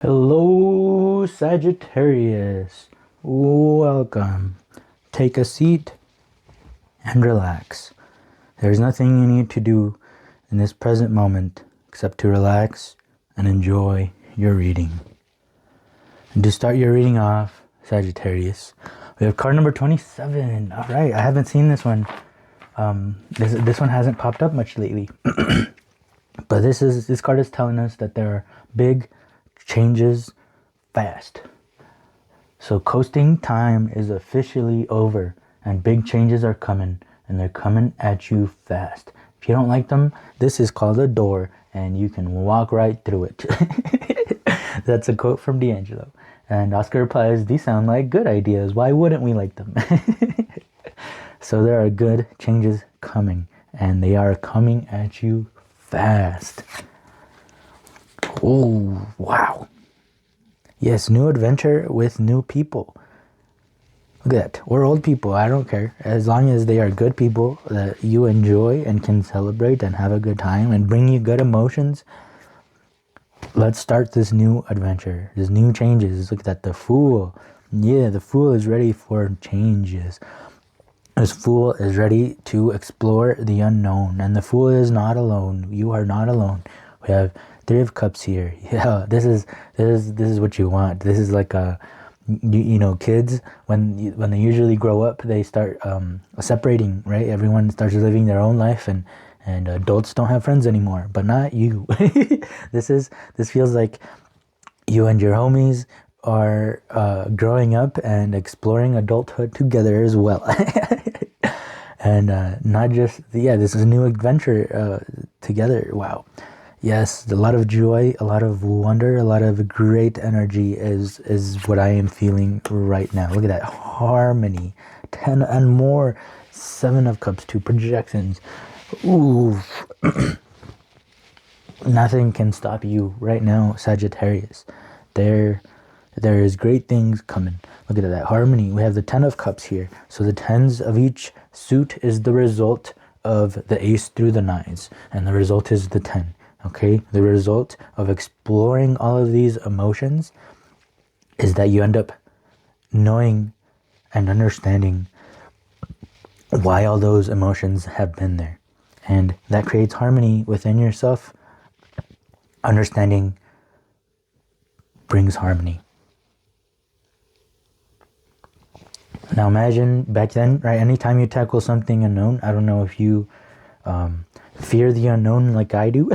Hello, Sagittarius. Welcome. Take a seat and relax. There's nothing you need to do in this present moment except to relax and enjoy your reading. And to start your reading off, Sagittarius, we have card number 27. All right, I haven't seen this one. This one hasn't popped up much lately. But this card is telling us that there are big changes fast. So coasting time is officially over and big changes are coming, and they're coming at you fast. If you don't like them, this is called a door and you can walk right through it. That's a quote from D'Angelo. And Oscar replies, these sound like good ideas. Why wouldn't we like them? So there are good changes coming, and they are coming at you fast. Oh, wow. Yes, new adventure with new people. Look at that. We're old people. I don't care. As long as they are good people that you enjoy and can celebrate and have a good time and bring you good emotions, let's start this new adventure. There's new changes. Look at that. The Fool. Yeah, the Fool is ready for changes. This Fool is ready to explore the unknown. And the Fool is not alone. You are not alone. We have Three of Cups here. Yeah, this is what you want. This is like a, you know, kids when they usually grow up, they start separating, right? Everyone starts living their own life, and adults don't have friends anymore. But not you. This feels like you and your homies are growing up and exploring adulthood together as well. And not just, yeah, this is a new adventure together. Wow. Yes, a lot of joy, a lot of wonder, a lot of great energy is what I am feeling right now. Look at that harmony. 10 and more. 7 of Cups, 2 projections. Ooh. Nothing can stop you right now, Sagittarius. There is great things coming. Look at that harmony. We have the 10 of Cups here. So the 10s of each suit is the result of the ace through the 9s. And the result is the 10. Okay, the result of exploring all of these emotions is that you end up knowing and understanding why all those emotions have been there. And that creates harmony within yourself. Understanding brings harmony. Now imagine back then, right, anytime you tackle something unknown, I don't know if you fear the unknown like I do.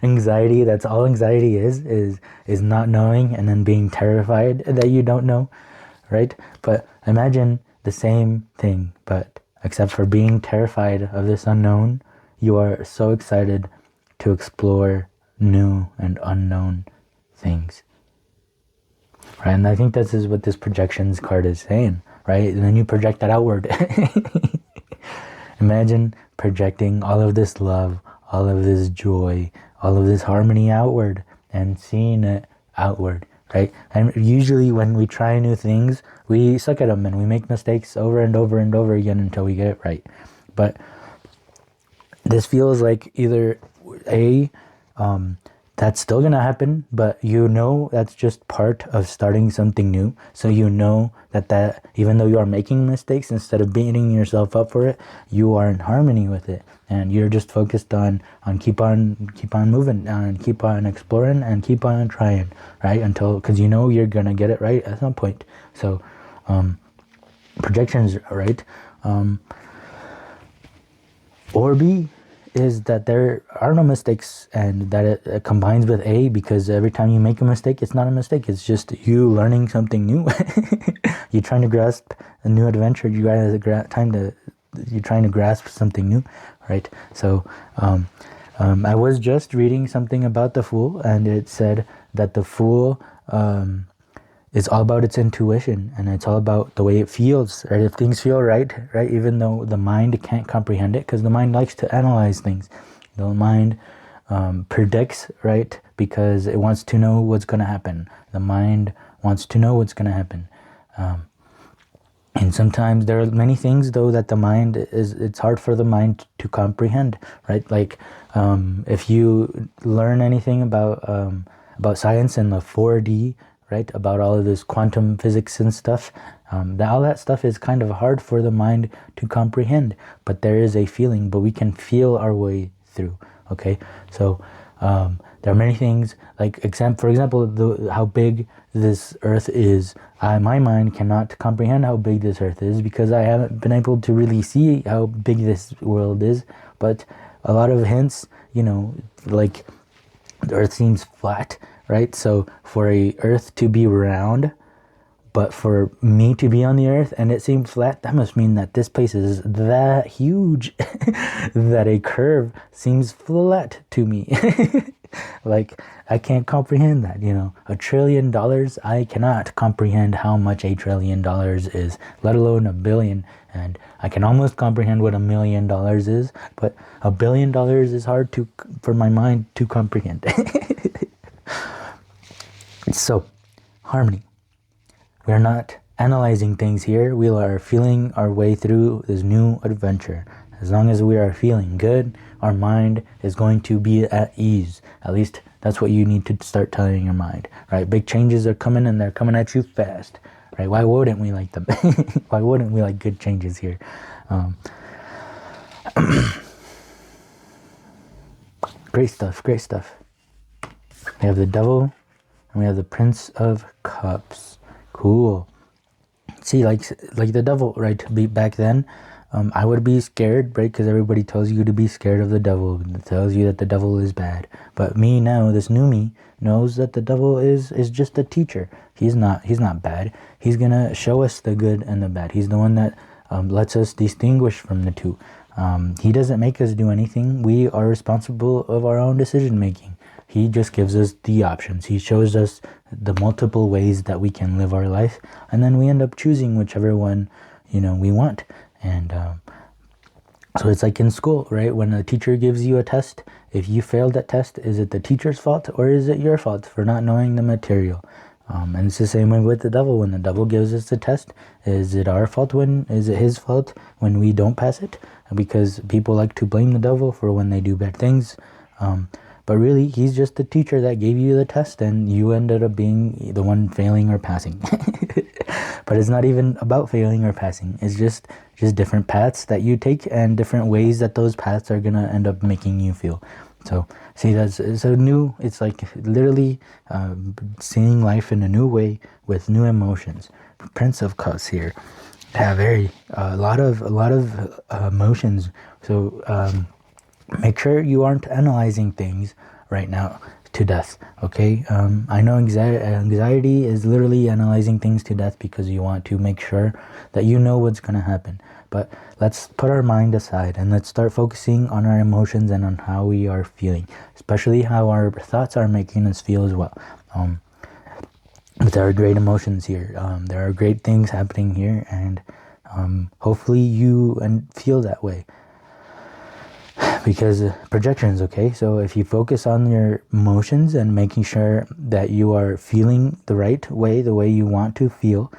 Anxiety, that's all anxiety is not knowing and then being terrified that you don't know, right? But imagine the same thing, but except for being terrified of this unknown, you are so excited to explore new and unknown things, right? And I think this is what this projections card is saying, right? And then you project that outward. Imagine projecting all of this love, all of this joy, all of this harmony outward and seeing it outward, right? And usually when we try new things, we suck at them and we make mistakes over and over and over again until we get it right. But this feels like either that's still going to happen, but you know that's just part of starting something new. So you know that even though you are making mistakes, instead of beating yourself up for it, you are in harmony with it. And you're just focused on keep on moving and keep on exploring and keep on trying, right? Because you know you're going to get it right at some point. So projections, right? Or B is that there are no mistakes, and that it combines with A, because every time you make a mistake, it's not a mistake. It's just you learning something new. You're trying to grasp a new adventure. You're trying to grasp something new, right? So I was just reading something about the Fool, and it said that the Fool is all about its intuition, and it's all about the way it feels, right? If things feel right, even though the mind can't comprehend it, because the mind likes to analyze things. The mind predicts, right? Because it wants to know what's going to happen. The mind wants to know what's going to happen. And sometimes there are many things, though, that it's hard for the mind to comprehend, right? Like if you learn anything about about science and the 4D, right? About all of this quantum physics and stuff. All that stuff is kind of hard for the mind to comprehend, but there is a feeling, but we can feel our way through, okay? So there are many things, like for example, how big this earth is. My mind cannot comprehend how big this earth is because I haven't been able to really see how big this world is, but a lot of hints, you know, like the earth seems flat, right? So for a earth to be round, but for me to be on the earth and it seems flat, that must mean that this place is that huge that a curve seems flat to me. Like, I can't comprehend that, you know. $1 trillion, I cannot comprehend how much $1 trillion is, let alone a billion. And I can almost comprehend what $1 million is, but $1 billion is hard for my mind to comprehend. So, harmony. We are not analyzing things here. We are feeling our way through this new adventure. As long as we are feeling good, our mind is going to be at ease. At least that's what you need to start telling your mind, right? Big changes are coming and they're coming at you fast, right? Why wouldn't we like them? Why wouldn't we like good changes here? Great stuff, great stuff. We have the Devil and we have the Prince of Cups. Cool. See, like the Devil, right? Back then, I would be scared, right? Because everybody tells you to be scared of the devil. It tells you that the devil is bad. But me now, this new me, knows that the devil is just a teacher. He's not bad. He's gonna show us the good and the bad. He's the one that lets us distinguish from the two. He doesn't make us do anything. We are responsible of our own decision making. He just gives us the options. He shows us the multiple ways that we can live our life, and then we end up choosing whichever one, you know, we want. And so it's like in school, right? When a teacher gives you a test, if you failed that test, is it the teacher's fault or is it your fault for not knowing the material? And it's the same way with the devil. When the devil gives us a test, is it our fault is it his fault when we don't pass it? Because people like to blame the devil for when they do bad things. But really, he's just the teacher that gave you the test and you ended up being the one failing or passing. But it's not even about failing or passing. It's just different paths that you take and different ways that those paths are going to end up making you feel. So, see, it's like literally seeing life in a new way with new emotions. Prince of Cups here have a lot of emotions. So, make sure you aren't analyzing things right now to death, okay? I know anxiety is literally analyzing things to death because you want to make sure that you know what's going to happen. But let's put our mind aside and let's start focusing on our emotions and on how we are feeling, especially how our thoughts are making us feel as well. But there are great emotions here. There are great things happening here, and hopefully you feel that way. Because projections, okay? So if you focus on your emotions and making sure that you are feeling the right way, the way you want to feel,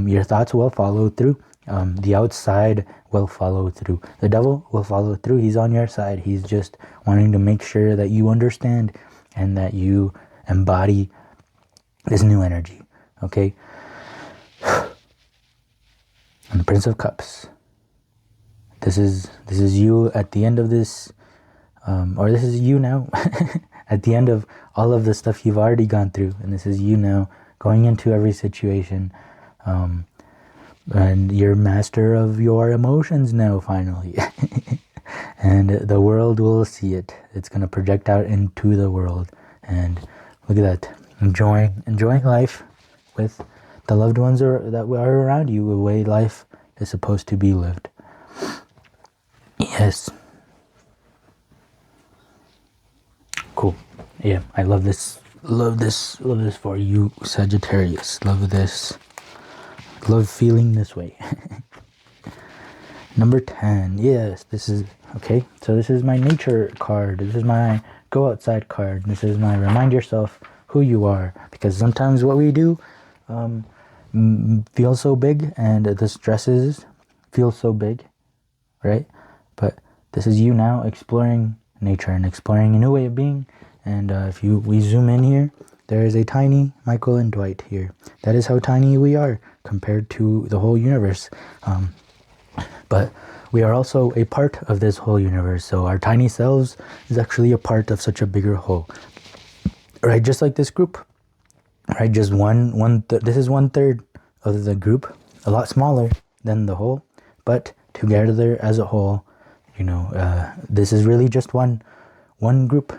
your thoughts will follow through. The outside will follow through. The devil will follow through. He's on your side. He's just wanting to make sure that you understand and that you embody this new energy, okay? And the Prince of Cups. This is you at the end of this, or this is you now at the end of all of the stuff you've already gone through, and this is you now going into every situation, and you're master of your emotions now finally, and the world will see it. It's gonna project out into the world, and look at that, enjoying life with the loved ones that are around you, the way life is supposed to be lived. Yes. Cool. Yeah, I love this. Love this for you, Sagittarius. Love this. Love feeling this way. Number 10. Yes, this is okay. So this is my nature card. This is my go outside card. This is my remind yourself who you are, because sometimes what we do feels so big, and the stresses feel so big, right? But this is you now exploring nature and exploring a new way of being. And if we zoom in here, there is a tiny Michael and Dwight here. That is how tiny we are compared to the whole universe. But we are also a part of this whole universe. So our tiny selves is actually a part of such a bigger whole. Right, just like this group. Right, just this is 1/3 of the group, a lot smaller than the whole, but together as a whole, you know, this is really just one group.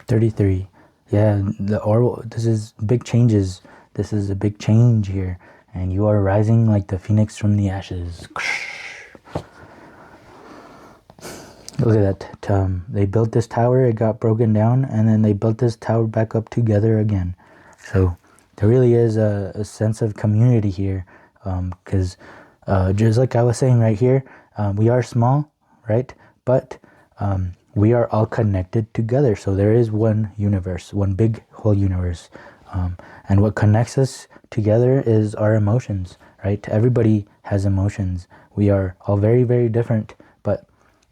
33. Yeah, this is big changes. This is a big change here, and you are rising like the phoenix from the ashes. Look at that. They built this tower, it got broken down, and then they built this tower back up together again. So there really is a sense of community here, because just like I was saying right here, we are small, right? But we are all connected together. So there is one universe, one big whole universe. And what connects us together is our emotions, right? Everybody has emotions. We are all very, very different, but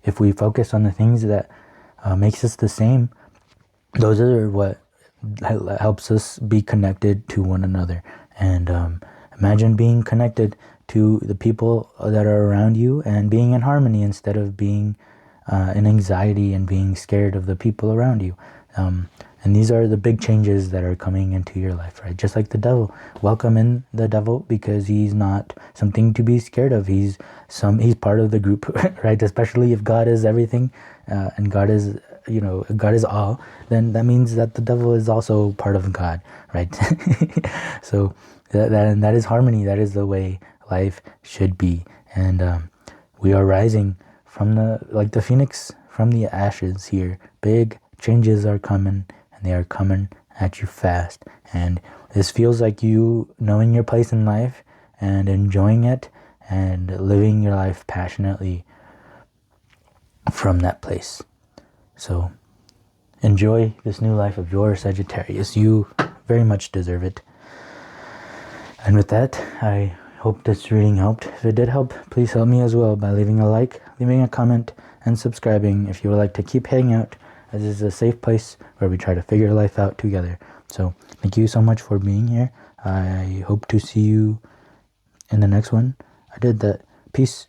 if we focus on the things that makes us the same, those are what helps us be connected to one another. And imagine being connected to the people that are around you and being in harmony instead of being in anxiety and being scared of the people around you. And these are the big changes that are coming into your life, right? Just like the devil. Welcome in the devil, because he's not something to be scared of. He's part of the group, right? Especially if God is everything, and God is, God is all, then that means that the devil is also part of God, right? So that is harmony. That is the way life should be. And we are rising from like the phoenix from the ashes here. Big changes are coming, and they are coming at you fast. And this feels like you knowing your place in life and enjoying it and living your life passionately from that place. So enjoy this new life of yours, Sagittarius. You very much deserve it. And with that, I hope this reading helped. If it did help, please help me as well by leaving a like, leaving a comment, and subscribing if you would like to keep hanging out, as this is a safe place where we try to figure life out together. So thank you so much for being here. I hope to see you in the next one. I did that. Peace.